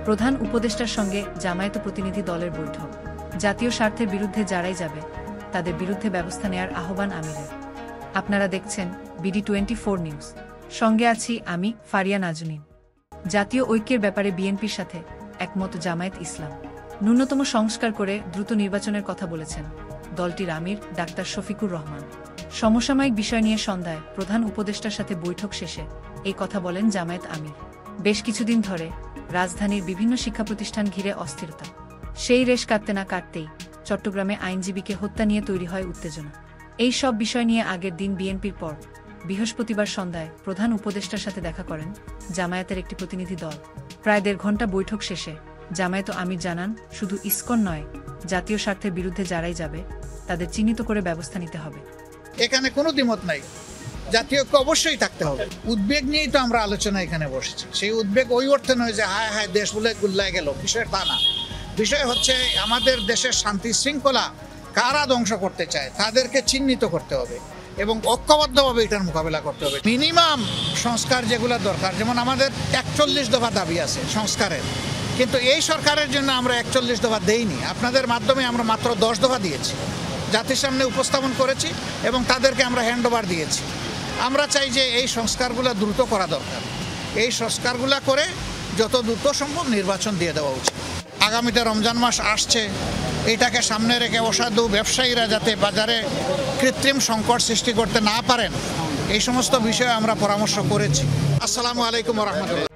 প্রধান উপদেষ্টার সঙ্গে জামায়াত প্রতিনিধি দলের বৈঠক। জাতীয় স্বার্থের বিরুদ্ধে যারাই যাবে তাদের বিরুদ্ধে ব্যবস্থা নেয়ার আহ্বান আমিরের। আপনারা দেখছেন BD24 নিউজ। সঙ্গে আছি আমি ফারিয়া নাজনীন। জাতীয় ঐক্যের ব্যাপারে বিএনপির সাথে একমত জামায়াত ইসলাম। ন্যূনতম সংস্কার করে দ্রুত নির্বাচনের কথা বলেছেন দলটির আমির ডাক্তার শফিকুর রহমান। সমসাময়িক বিষয় নিয়ে সন্ধ্যায় প্রধান উপদেষ্টার সাথে বৈঠক শেষে এই কথা বলেন জামায়াত আমির। বেশ কিছুদিন ধরে রাজধানীর বিভিন্ন শিক্ষা প্রতিষ্ঠান ঘিরে অস্থিরতা। সেই রেশ কাটতে না কাটতেই চট্টগ্রামে আইনজীবীকে হত্যা নিয়ে তৈরি হয় উত্তেজনা। এই সব বিষয় নিয়ে আগের দিন বিএনপির পর বৃহস্পতিবার সন্ধ্যায় প্রধান উপদেষ্টার সাথে দেখা করেন জামায়াতের একটি প্রতিনিধি দল। প্রায় 1.5 ঘণ্টা বৈঠক শেষে জামায়াত আমির জানান, শুধু ইসকন নয়, জাতীয় স্বার্থের বিরুদ্ধে যারাই যাবে তাদের চিহ্নিত করে ব্যবস্থা নিতে হবে। এখানে কোনো দ্বিমত নাই, জাতীয় ঐক্য অবশ্যই থাকতে হবে। উদ্বেগ নিয়েই তো আমরা আলোচনা এখানে বসেছি। সেই উদ্বেগ ওই অর্থে নয় যে হায় হায় দেশ বলে গুল্লায় গেল, বিষয় তা না। বিষয় হচ্ছে আমাদের দেশের শান্তি শৃঙ্খলা কারা ধ্বংস করতে চায় তাদেরকে চিহ্নিত করতে হবে এবং ঐক্যবদ্ধভাবে এটার মোকাবেলা করতে হবে। মিনিমাম সংস্কার যেগুলো দরকার, যেমন আমাদের 41 দফা দাবি আছে সংস্কারের, কিন্তু এই সরকারের জন্য আমরা 41 দফা দেইনি। আপনাদের মাধ্যমে আমরা মাত্র 10 দফা দিয়েছি, জাতির সামনে উপস্থাপন করেছি এবং তাদেরকে আমরা হ্যান্ডওভার দিয়েছি। আমরা চাই যে এই সংস্কারগুলো দ্রুত করা দরকার। এই সংস্কারগুলো করে যত দ্রুত সম্ভব নির্বাচন দিয়ে দেওয়া উচিত। আগামীতে রমজান মাস আসছে, এটাকে সামনে রেখে অসাধু ব্যবসায়ীরা যাতে বাজারে কৃত্রিম সংকট সৃষ্টি করতে না পারেন, এই সমস্ত বিষয়ে আমরা পরামর্শ করেছি। আসসালামু আলাইকুম ওয়া রাহমাতুল্লাহ।